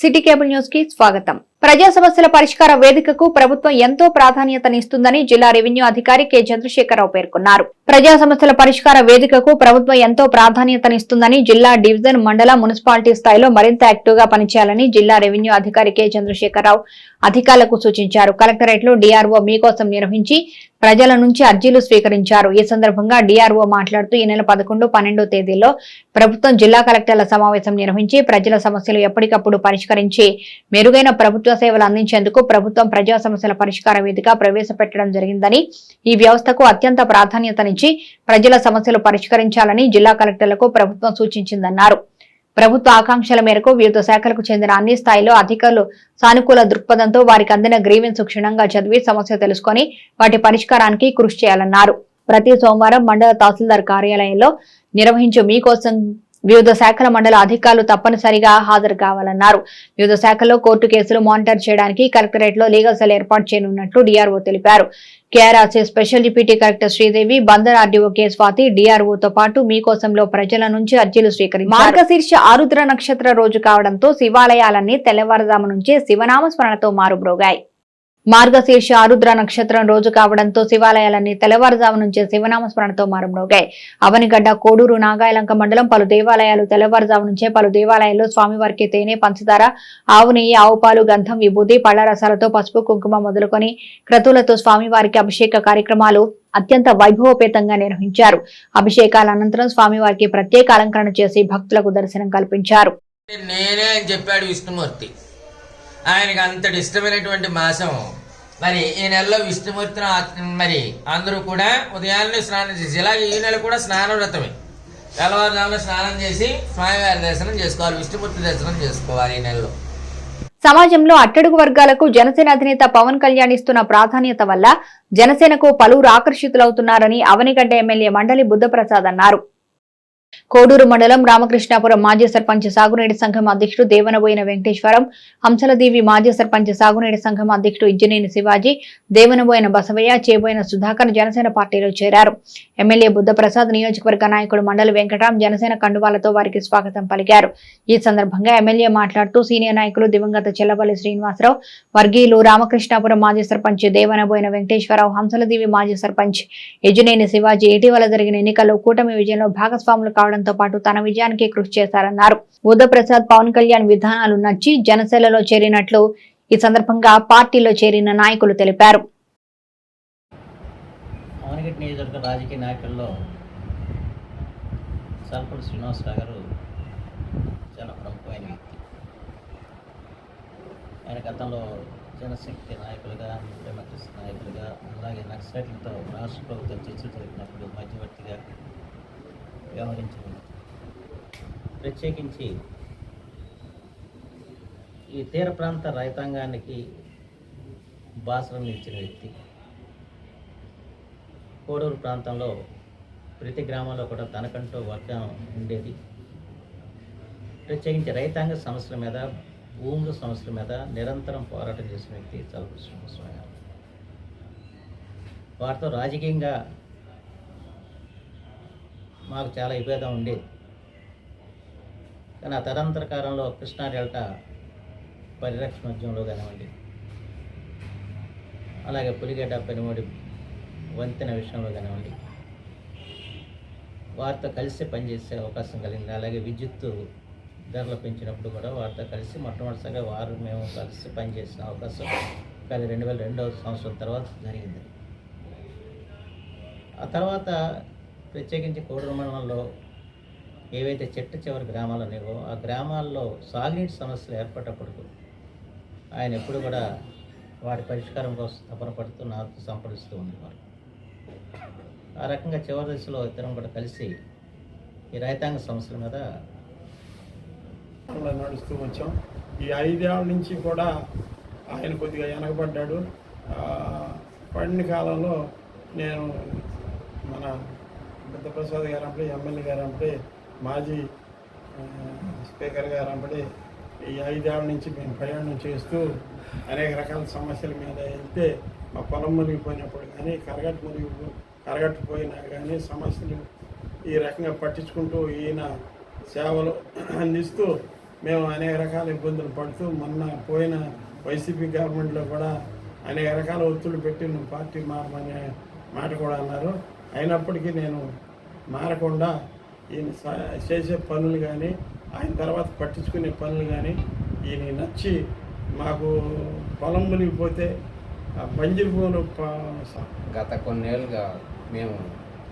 City cable news కి స్వాగతం. ప్రజా సమస్యల పరిష్కార వేదికకు ప్రభుత్వం ఎంతో ప్రాధాన్యతనిస్తుందని జిల్లా రెవెన్యూ అధికారి కె చంద్రశేఖరరావు పేర్కొన్నారు. ప్రజా సమస్యల పరిష్కార వేదికకు ప్రభుత్వం ఎంతో ప్రాధాన్యతనిస్తుందని జిల్లా డివిజన్, మండల, మున్సిపాలిటీ స్థాయిలో మరింత యాక్టివ్ గా పనిచేయాలని జిల్లా రెవెన్యూ అధికారి కె చంద్రశేఖరరావు అధికారులకు సూచించారు. కలెక్టరేట్ లో డిఆర్ఓ మీకోసం నిర్వహించి ప్రజల నుంచి అర్జీలు స్వీకరించారు. ఈ సందర్భంగా డిఆర్ఓ మాట్లాడుతూ ఈ నెల 11, 12 తేదీల్లో ప్రభుత్వం జిల్లా కలెక్టర్ల సమావేశం నిర్వహించి ప్రజల సమస్యలు ఎప్పటికప్పుడు పరిష్కరించి మెరుగైన ప్రభుత్వ సేవలు అందించేందుకు ప్రభుత్వం ప్రజా సమస్యల పరిష్కార వేదిక ప్రవేశపెట్టడం జరిగిందని, ఈ వ్యవస్థకు అత్యంత ప్రాధాన్యతనిచ్చి ప్రజల సమస్యలు పరిష్కరించాలని జిల్లా కలెక్టర్లకు ప్రభుత్వం సూచించిందన్నారు. ప్రభుత్వ ఆకాంక్షల మేరకు వివిధ శాఖలకు చెందిన అన్ని స్థాయిలో అధికారులు సానుకూల దృక్పథంతో వారికి అందిన గ్రీవెన్స్ క్షుణ్ణంగా చదివి సమస్య తెలుసుకుని వాటి పరిష్కారానికి కృషి చేయాలన్నారు. ప్రతి సోమవారం మండల తహసీల్దార్ కార్యాలయంలో నిర్వహించే మీకోసం వివిధ శాఖల మండల అధికారులు తప్పనిసరిగా హాజరు కావాలన్నారు. వివిధ శాఖల్లో కోర్టు కేసులు మానిటర్ చేయడానికి కలెక్టరేట్ లో లీగల్ సెల్ ఏర్పాటు చేయనున్నట్లు డిఆర్ఓ తెలిపారు. KRRC special deputy collector Sridevi, Bandar RDO K Swathi డిఆర్ఓతో పాటు మీకోసంలో ప్రజల నుంచి అర్జీలు స్వీకరించారు. మార్గశీర్ష ఆరుద్ర నక్షత్ర రోజు కావడంతో శివాలయాలన్నీ తెల్లవారుజాము నుంచే శివనామ స్మరణతో మారుమ్రోగాయి. మార్గశీర్ష ఆరుద్ర నక్షత్రం రోజు కావడంతో శివాలయాలన్నీ తెల్లవారుజాము నుంచే శివనామ స్మరణతో మారుమ్రోగాయి. అవనిగడ్డ, కోడూరు, నాగాయలంక మండలం పలు దేవాలయాలు తెల్లవారుజాము నుంచే పలు దేవాలయాల్లో స్వామివారికి తేనె, పంచదార, ఆవు నెయ్యి, ఆవు పాలు, గంధం, విభూతి, పళ్ల రసాలతో పసుపు, కుంకుమ మొదలుకొని క్రతువులతో స్వామివారికి అభిషేక కార్యక్రమాలు అత్యంత వైభవపేతంగా నిర్వహించారు. అభిషేకాల అనంతరం స్వామివారికి ప్రత్యేక అలంకరణ చేసి భక్తులకు దర్శనం కల్పించారు. నేనే అని చెప్పాడు విష్ణుమూర్తి. ఆయనకి అంతటి ఇష్టమైనటువంటి మాసం. మరి ఈ నెలలో విష్ణుమూర్తిని మరి అందరూ కూడా ఉదయాన్నే స్నానం చేసి, ఇలాగే ఈ నెల కూడా స్నాన వ్రతమే. తెల్లవారుజామున స్నానం చేసి స్వామివారి దర్శనం చేసుకోవాలి, విష్ణుమూర్తి దర్శనం చేసుకోవాలి ఈ నెలలో. సమాజంలో అట్టడుగు వర్గాలకు జనసేన అధినేత పవన్ కళ్యాణ్ ఇస్తున్న ప్రాధాన్యత వల్ల జనసేనకు పలువురు ఆకర్షితులవుతున్నారని అవనిగడ్డ ఎమ్మెల్యే మండలి బుద్ధప్రసాద్ అన్నారు. కోడూరు మండలం రామకృష్ణాపురం మాజీ సర్పంచ్ సాగునీటి సంఘం అధ్యక్షుడు దేవనబోయిన వెంకటేశ్వరం, హంసలదేవి మాజీ సర్పంచ్ సాగునీటి సంఘం అధ్యక్షుడు ఇజ్జినేని శివాజీ, దేవనబోయిన బసవయ్య, చేబోయిన సుధాకర్ జనసేన పార్టీలో చేరారు. ఎమ్మెల్యే బుద్ధప్రసాద్, నియోజకవర్గ నాయకుడు మండలి వెంకటరాం జనసేన కండువాలతో వారికి స్వాగతం పలికారు. ఈ సందర్భంగా ఎమ్మెల్యే మాట్లాడుతూ సీనియర్ నాయకులు దివంగత చెల్లపల్లి శ్రీనివాసరావు, వర్గీయులు, రామకృష్ణాపురం మాజీ సర్పంచ్ దేవనబోయిన వెంకటేశ్వరరావు, హంసలదేవి మాజీ సర్పంచ్ ఇజ్జినేని శివాజీ ఇటీవల జరిగిన ఎన్నికల్లో కూటమి విజయంలో భాగస్వాములు కావడంతో పాటు తన విజయానికి కృషి చేశారన్నారు. బుద్ధప్రసాద్ పవన్ కళ్యాణ్ విధానాలు నచ్చి జనసేనలో చేరినట్లు ఈ సందర్భంగా పార్టీలో చేరిన నాయకులు తెలిపారు. అవనిగడ్డ నియోజకవర్గ రాజకీయ నాయకుల్లో చల్లపల్లి శ్రీనివాసరావు గారు చాలా ప్రముఖమైన వ్యక్తి. ఆయన గతంలో జనశక్తి నాయకులుగా, డెమోక్రసీ నాయకులుగా, అలాగే నక్సలైట్లతో రాష్ట్ర ప్రభుత్వం చర్చలు జరిగినప్పుడు మధ్యవర్తిగా వ్యవహరించింది. ప్రత్యేకించి ఈ తీర ప్రాంత రైతాంగానికి బాసరం నిలిచిన వ్యక్తి. కోడూరు ప్రాంతంలో ప్రతి గ్రామంలో కూడా తనకంటూ వర్గం ఉండేది. ప్రత్యేకించి రైతాంగ సమస్యల మీద, భూముల సమస్యల మీద నిరంతరం పోరాటం చేసిన వ్యక్తి చల్లపల్లి శ్రీనివాసరావు గారు. వారితో రాజకీయంగా మాకు చాలా విభేదం ఉండేది. కానీ ఆ తదనంతర కాలంలో కృష్ణా డెల్టా పరిరక్షణ ఉద్యమంలో కానివ్వండి, అలాగే పులిగడ్డ పెనుమూడి వంతెన విషయంలో కానివ్వండి, వారితో కలిసి పనిచేసే అవకాశం కలిగింది. అలాగే విద్యుత్తు ధరలు పెంచినప్పుడు కూడా వారితో కలిసి మొట్టమొదటిసారిగా మేము కలిసి పనిచేసిన అవకాశం కానీ 2002వ సంవత్సరం తర్వాత జరిగింది. ఆ తర్వాత ప్రత్యేకించి కోడూరు మండలంలో ఏవైతే చివరి గ్రామాలు ఉన్నాయో ఆ గ్రామాల్లో సాగునీటి సమస్యలు ఏర్పడ్డప్పుడు ఆయన ఎప్పుడు కూడా వాటి పరిష్కారం కోసం తపన పడుతూ నాతో సంప్రదిస్తూ ఉండేవారు. ఆ రకంగా చివరి దశలో ఇద్దరం కూడా కలిసి ఈ రైతాంగ సమస్యల మీద నడుస్తూ వచ్చాం. ఈ 5 ఏళ్ళ నుంచి కూడా ఆయన కొద్దిగా వెనకబడ్డాడు. పడిన కాలంలో నేను మన బుద్ధప్రసాద్ గారు అంటే, ఎమ్మెల్యే గారు అంటే, మాజీ స్పీకర్ గారు అంటే ఈ 5 ఏళ్ళ నుంచి మేము ప్రయాణం చేస్తూ అనేక రకాల సమస్యల మీద వెళ్తే మా పొలం మునిగిపోయినప్పుడు కానీ, కరగట్టుపోయినా కానీ సమస్యలు ఈ రకంగా పట్టించుకుంటూ ఈయన సేవలు అందిస్తూ మేము అనేక రకాల ఇబ్బందులు పడుతూ మొన్న పోయిన వైసీపీ గవర్నమెంట్లో కూడా అనేక రకాల ఒత్తిళ్లు పెట్టి నువ్వు పార్టీ మారమనే మాట కూడా అన్నారు. అయినప్పటికీ నేను మారకుండా ఈయన చేసే పనులు కానీ ఆయన తర్వాత పట్టించుకునే పనులు కానీ ఈయన నచ్చి మాకు పొలం మునిగిపోతే బంజరు భూములు గత కొన్నేళ్ళుగా మేము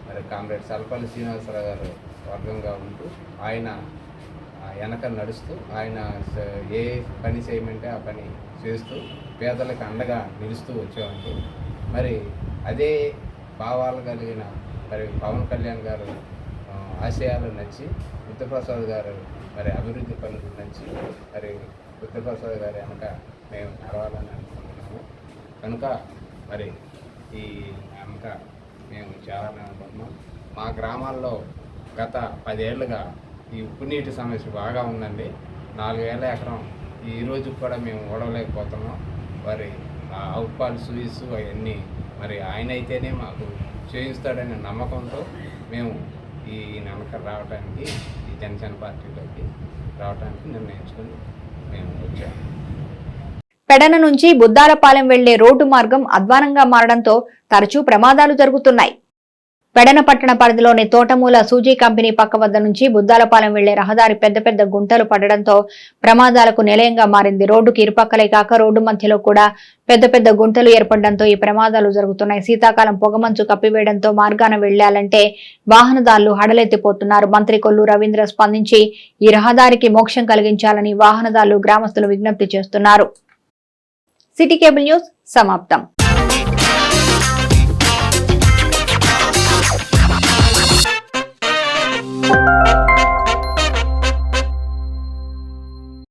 మరి కామ్రేడ్ సల్పల్లి శ్రీనివాసరావు గారు వర్గంగా ఉంటూ ఆయన వెనక నడుస్తూ ఆయన ఏ పని చేయమంటే ఆ పని చేస్తూ పేదలకు అండగా నిలుస్తూ వచ్చామండి. మరి అదే భావాలు కలిగిన మరి పవన్ కళ్యాణ్ గారు ఆశయాలు నచ్చి బుద్ధప్రసాద్ గారు మరి అభివృద్ధి పనులు నచ్చి మరి బుద్ధప్రసాద్ గారి వెనక మేము నడవాలని అనుకుంటున్నాము. కనుక మరి ఈ వెనక మేము చాలా అనుకుంటున్నాం. మా గ్రామాల్లో గత 10 ఏళ్ళుగా ఈ ఉప్పు నీటి సమస్య బాగా ఉందండి. 4,000 ఎకరం ఈ రోజు కూడా మేము ఓడవలేకపోతున్నాం. మరి అవుట్ పాల్ సూయిస్ అవన్నీ మరి ఆయన అయితేనే మాకు చేయిస్తాడనే నమ్మకంతో మేము ఈ వెనక రావడానికి ఈ జనసేన పార్టీలోకి రావడానికి నిర్ణయించుకొని మేము వచ్చాము. పెడన నుంచి బుద్దాలపాలెం వెళ్లే రోడ్డు మార్గం అధ్వానంగా మారడంతో తరచూ ప్రమాదాలు జరుగుతున్నాయి. పెడన పట్టణ పరిధిలోని తోటమూల సూజీ కంపెనీ పక్క వద్ద నుంచి బుద్దాలపాలెం వెళ్లే రహదారి పెద్ద పెద్ద గుంటలు పడడంతో ప్రమాదాలకు నిలయంగా మారింది. రోడ్డుకి ఇరుపక్కలే కాక రోడ్డు మధ్యలో కూడా పెద్ద పెద్ద గుంటలు ఏర్పడడంతో ఈ ప్రమాదాలు జరుగుతున్నాయి. శీతాకాలం పొగమంచు కప్పివేయడంతో మార్గాన వెళ్లాలంటే వాహనదారులు హడలెత్తిపోతున్నారు. మంత్రి కొల్లు రవీంద్ర స్పందించి ఈ రహదారికి మోక్షం కలిగించాలని వాహనదారులు గ్రామస్తులు విజ్ఞప్తి చేస్తున్నారు. సిటీ కేబుల్ న్యూస్ సమాప్తం.